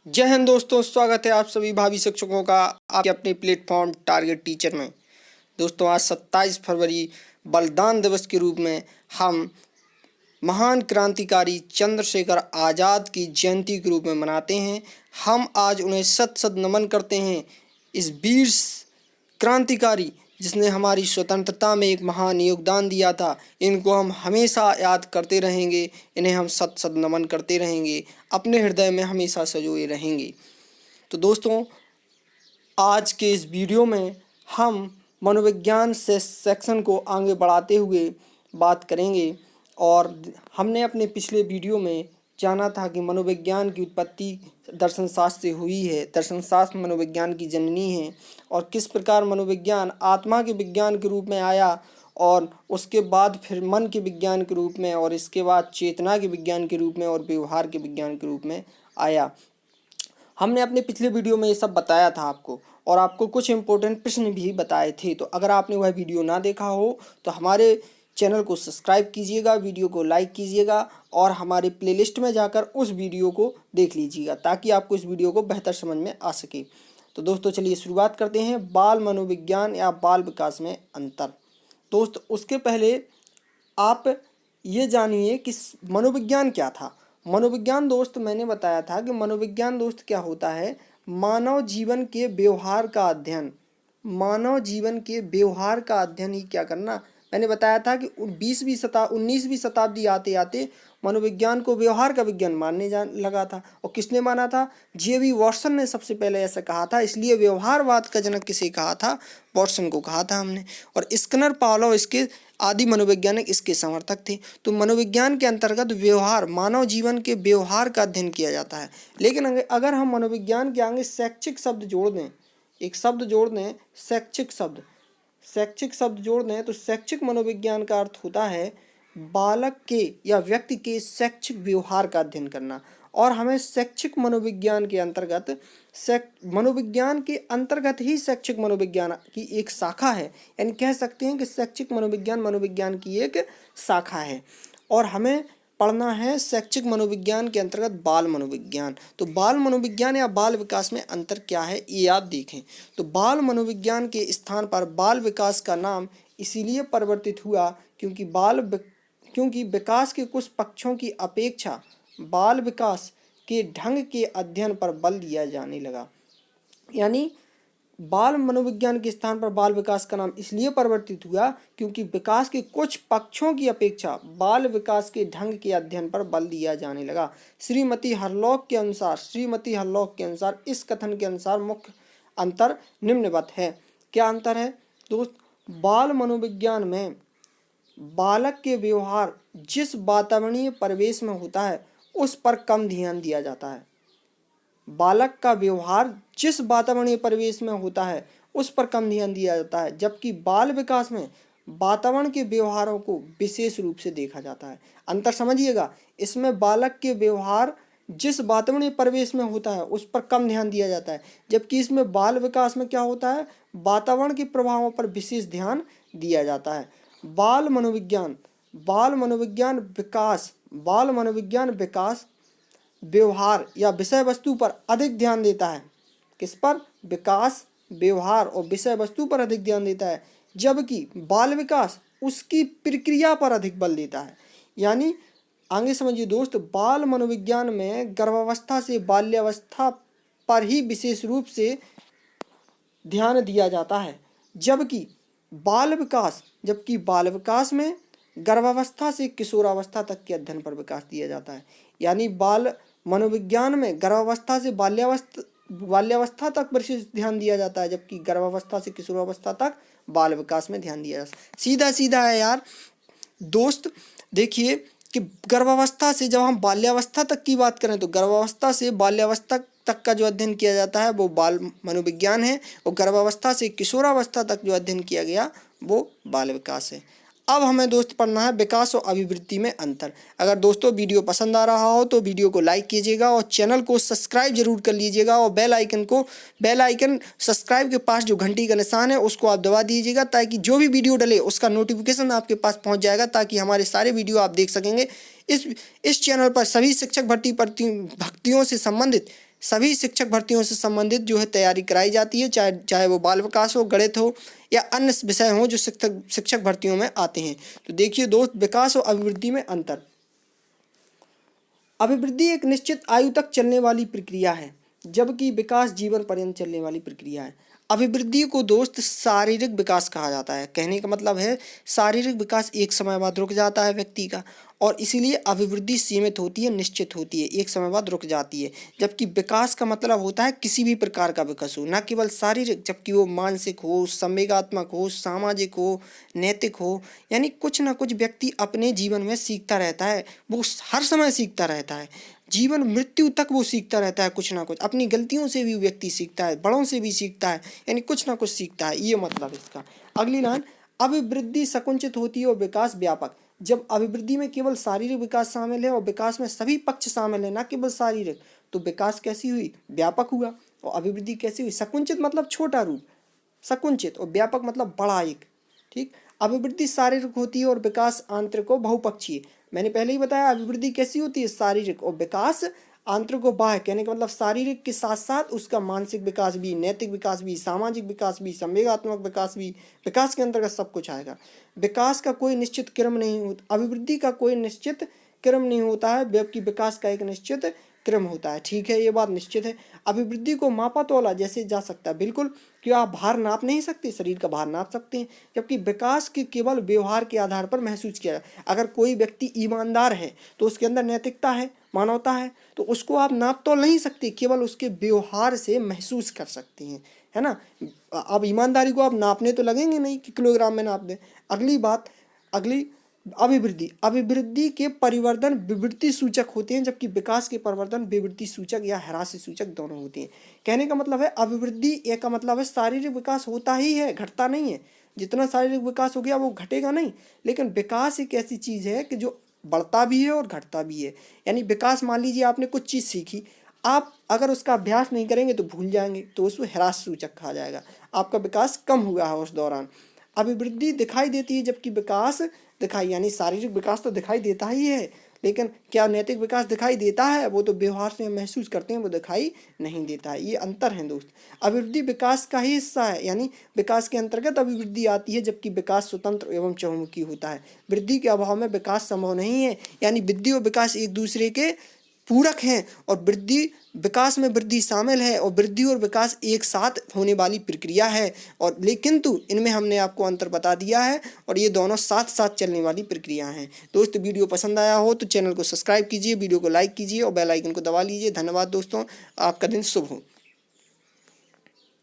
जय हिंद दोस्तों, स्वागत है आप सभी भावी शिक्षकों का आपके अपने प्लेटफॉर्म टारगेट टीचर में। दोस्तों, आज 27 फरवरी बलिदान दिवस के रूप में हम महान क्रांतिकारी चंद्रशेखर आज़ाद की जयंती के रूप में मनाते हैं। हम आज उन्हें शत शत नमन करते हैं। इस वीर क्रांतिकारी जिसने हमारी स्वतंत्रता में एक महान योगदान दिया था, इनको हम हमेशा याद करते रहेंगे, इन्हें हम शत शत नमन करते रहेंगे, अपने हृदय में हमेशा संजोए रहेंगे। तो दोस्तों, आज के इस वीडियो में हम मनोविज्ञान से सेक्शन को आगे बढ़ाते हुए बात करेंगे। और हमने अपने पिछले वीडियो में जाना था कि मनोविज्ञान की उत्पत्ति दर्शन शास्त्र से हुई है, दर्शन शास्त्र मनोविज्ञान की जननी है, और किस प्रकार मनोविज्ञान आत्मा के विज्ञान के रूप में आया, और उसके बाद फिर मन के विज्ञान के रूप में, और इसके बाद चेतना के विज्ञान के रूप में और व्यवहार के विज्ञान के रूप में आया। हमने अपने पिछले वीडियो में ये सब बताया था आपको, और आपको कुछ इम्पोर्टेंट प्रश्न भी बताए थे। तो अगर आपने वह वीडियो ना देखा हो तो हमारे चैनल को सब्सक्राइब कीजिएगा, वीडियो को लाइक कीजिएगा, और हमारे प्लेलिस्ट में जाकर उस वीडियो को देख लीजिएगा ताकि आपको इस वीडियो को बेहतर समझ में आ सके। तो दोस्तों, चलिए शुरुआत करते हैं। बाल मनोविज्ञान या बाल विकास में अंतर। दोस्त, उसके पहले आप ये जानिए कि मनोविज्ञान क्या था। मनोविज्ञान दोस्त, मैंने बताया था कि मनोविज्ञान दोस्त क्या होता है। मानव जीवन के व्यवहार का अध्ययन, मानव जीवन के व्यवहार का अध्ययन ही क्या करना। मैंने बताया था कि 19वीं शताब्दी आते आते मनोविज्ञान को व्यवहार का विज्ञान मानने लगा था। और किसने माना था? जे.बी. वॉटसन ने सबसे पहले ऐसा कहा था। इसलिए व्यवहारवाद का जनक किसे कहा था? वॉटसन को कहा था हमने। और स्किनर, पावलोव इसके आदि मनोवैज्ञानिक इसके समर्थक थे। तो मनोविज्ञान के अंतर्गत व्यवहार, मानव जीवन के व्यवहार का अध्ययन किया जाता है। लेकिन अगर हम मनोविज्ञान के आगे शैक्षिक शब्द जोड़ दें, एक शब्द जोड़ दें, शैक्षिक शब्द जोड़ दें, तो शैक्षिक मनोविज्ञान का अर्थ होता है बालक के या व्यक्ति के शैक्षिक व्यवहार का अध्ययन करना। और हमें शैक्षिक मनोविज्ञान के अंतर्गत, मनोविज्ञान के अंतर्गत ही शैक्षिक मनोविज्ञान की एक शाखा है। यानी कह सकते हैं कि शैक्षिक मनोविज्ञान की एक शाखा है। और हमें पढ़ना है शैक्षिक मनोविज्ञान के अंतर्गत बाल मनोविज्ञान। तो बाल मनोविज्ञान या बाल विकास में अंतर क्या है, ये आप देखें। तो बाल मनोविज्ञान के स्थान पर बाल विकास का नाम इसीलिए परिवर्तित हुआ क्योंकि विकास के कुछ पक्षों की अपेक्षा बाल विकास के ढंग के अध्ययन पर बल दिया जाने लगा। यानी बाल मनोविज्ञान के स्थान पर बाल विकास का नाम इसलिए परिवर्तित हुआ क्योंकि विकास के कुछ पक्षों की अपेक्षा बाल विकास के ढंग के अध्ययन पर बल दिया जाने लगा। श्रीमती हरलॉक के अनुसार इस कथन के अनुसार मुख्य अंतर निम्नवत है। क्या अंतर है दोस्त? बाल मनोविज्ञान में बालक के व्यवहार जिस वातावरणीय परिवेश में होता है उस पर कम ध्यान दिया जाता है। बालक का व्यवहार जिस वातावरणीय परिवेश में होता है उस पर कम ध्यान दिया जाता है, जबकि बाल विकास में वातावरण के व्यवहारों को विशेष रूप से देखा जाता है। अंतर समझिएगा, इसमें बालक के व्यवहार जिस वातावरणीय परिवेश में होता है उस पर कम ध्यान दिया जाता है, जबकि इसमें बाल विकास में क्या होता है, वातावरण के प्रभावों पर विशेष ध्यान दिया जाता है। बाल मनोविज्ञान विकास व्यवहार या विषय वस्तु पर अधिक ध्यान देता है। किस पर? विकास, व्यवहार और विषय वस्तु पर अधिक ध्यान देता है, जबकि बाल विकास उसकी प्रक्रिया पर अधिक बल देता है। यानी आगे समझिए दोस्त, बाल मनोविज्ञान में गर्भावस्था से बाल्यावस्था पर ही विशेष रूप से ध्यान दिया जाता है, जबकि बाल विकास में गर्भावस्था से किशोरावस्था तक के अध्ययन पर विकास दिया जाता है। यानी बाल मनोविज्ञान में गर्भावस्था से बाल्यावस्था तक विशेष ध्यान दिया जाता है, जबकि गर्भावस्था से किशोरावस्था तक बाल विकास में ध्यान दिया जाता है। सीधा सीधा है यार दोस्त। देखिए कि गर्भावस्था से जब हम बाल्यावस्था तक की बात करें तो गर्भावस्था से बाल्यावस्था तक का जो अध्ययन किया जाता है वो बाल मनोविज्ञान है, और गर्भावस्था से किशोरावस्था तक जो अध्ययन किया गया वो बाल विकास है। अब हमें दोस्त पढ़ना है विकास और अभिवृद्धि में अंतर। अगर दोस्तों वीडियो पसंद आ रहा हो तो वीडियो को लाइक कीजिएगा और चैनल को सब्सक्राइब जरूर कर लीजिएगा, और बेल आइकन सब्सक्राइब के पास जो घंटी का निशान है उसको आप दबा दीजिएगा, ताकि जो भी वीडियो डले उसका नोटिफिकेशन आपके पास पहुंच जाएगा, ताकि हमारे सारे वीडियो आप देख सकेंगे। इस चैनल पर सभी शिक्षक भर्तियों से संबंधित सभी शिक्षक भर्तियों से संबंधित जो है तैयारी कराई जाती है, चाहे वो बाल विकास हो, गणित हो या अन्य विषय हो जो शिक्षक भर्तियों में आते हैं। तो देखिए दोस्त, विकास और अभिवृद्धि में अंतर। अभिवृद्धि एक निश्चित आयु तक चलने वाली प्रक्रिया है, जबकि विकास जीवन पर्यंत चलने वाली प्रक्रिया है। अभिवृद्धि को दोस्त शारीरिक विकास कहा जाता है। कहने का मतलब है शारीरिक विकास एक समय बाद रुक जाता है व्यक्ति का, और इसीलिए अभिवृद्धि सीमित होती है, निश्चित होती है, एक समय बाद रुक जाती है। जबकि विकास का मतलब होता है किसी भी प्रकार का विकास हो, न केवल शारीरिक, जबकि वो मानसिक हो, संवेगात्मक हो, सामाजिक हो, नैतिक हो। यानी कुछ ना कुछ व्यक्ति अपने जीवन में सीखता रहता है, वो हर समय सीखता रहता है, जीवन मृत्यु तक वो सीखता रहता है कुछ ना कुछ। अपनी गलतियों से भी व्यक्ति सीखता है, बड़ों से भी सीखता है, यानी कुछ ना कुछ सीखता है, ये मतलब इसका। अगली लाइन, अभिवृद्धि संकुचित होती है और विकास व्यापक। जब अभिवृद्धि में केवल शारीरिक विकास शामिल है और विकास में सभी पक्ष शामिल है, ना केवल शारीरिक, तो विकास कैसी हुई? व्यापक हुआ। और अभिवृद्धि कैसी हुई? संकुचित मतलब छोटा रूप, संकुचित, और व्यापक मतलब बड़ा एक। ठीक, अभिवृद्धि शारीरिक होती है और विकास आंतरिक और बहुपक्षीय। मैंने पहले ही बताया अभिवृद्धि कैसी होती है? शारीरिक, और विकास आंतरिक और बाह्य। कहने का मतलब शारीरिक के साथ साथ उसका मानसिक विकास भी, नैतिक विकास भी, सामाजिक विकास भी, संवेगात्मक विकास भी, विकास के अंतर्गत सब कुछ आएगा। विकास का कोई निश्चित क्रम नहीं होता, अभिवृद्धि का कोई निश्चित क्रम नहीं होता है, जबकि विकास का एक निश्चित क्रम होता है। ठीक है, ये बात निश्चित है। अभिवृद्धि को मापा तोला जैसे जा सकता है, बिल्कुल। क्या आप भार नाप नहीं सकते? शरीर का भार नाप सकते हैं, जबकि विकास के केवल व्यवहार के आधार पर महसूस किया जाए। अगर कोई व्यक्ति ईमानदार है तो उसके अंदर नैतिकता है, मानवता है, तो उसको आप नाप तो नहीं सकते, केवल उसके व्यवहार से महसूस कर सकते हैं, है ना। अब ईमानदारी को आप नापने तो लगेंगे नहीं कि किलोग्राम में नाप दें। अगली बात, अगली, अभिवृद्धि। अभिवृद्धि के परिवर्तन विवृद्धि सूचक होते हैं, जबकि विकास के परिवर्तन विवृद्धि सूचक या ह्रास सूचक दोनों होते हैं। कहने का मतलब है अभिवृद्धि एक का मतलब है शारीरिक विकास होता ही है, घटता नहीं है। जितना शारीरिक विकास हो गया वो घटेगा नहीं, लेकिन विकास एक ऐसी चीज़ है कि जो बढ़ता भी है और घटता भी है। यानी विकास, मान लीजिए आपने कुछ चीज़ सीखी, आप अगर उसका अभ्यास नहीं करेंगे तो भूल जाएंगे, तो उसको ह्रास सूचक कहा जाएगा, आपका विकास कम हुआ है उस दौरान। अभिवृद्धि दिखाई देती है जबकि विकास दिखाई, यानी शारीरिक विकास तो दिखाई देता ही है, लेकिन क्या नैतिक विकास दिखाई देता है? वो तो व्यवहार से हम महसूस करते हैं, वो दिखाई नहीं देता है। ये अंतर है दोस्त। अभिवृद्धि विकास का ही हिस्सा है, यानी विकास के अंतर्गत अभिवृद्धि आती है, जबकि विकास स्वतंत्र एवं चहुमुखी होता है। वृद्धि के अभाव में विकास संभव नहीं है, यानी वृद्धि और विकास एक दूसरे के पूरक हैं, और वृद्धि, विकास में वृद्धि शामिल है, और वृद्धि और विकास एक साथ होने वाली प्रक्रिया है। और लेकिन तो इनमें हमने आपको अंतर बता दिया है, और ये दोनों साथ साथ चलने वाली प्रक्रिया हैं। दोस्त, वीडियो पसंद आया हो तो चैनल को सब्सक्राइब कीजिए, वीडियो को लाइक कीजिए और बेल आइकन को दबा लीजिए। धन्यवाद दोस्तों, आपका दिन शुभ हो।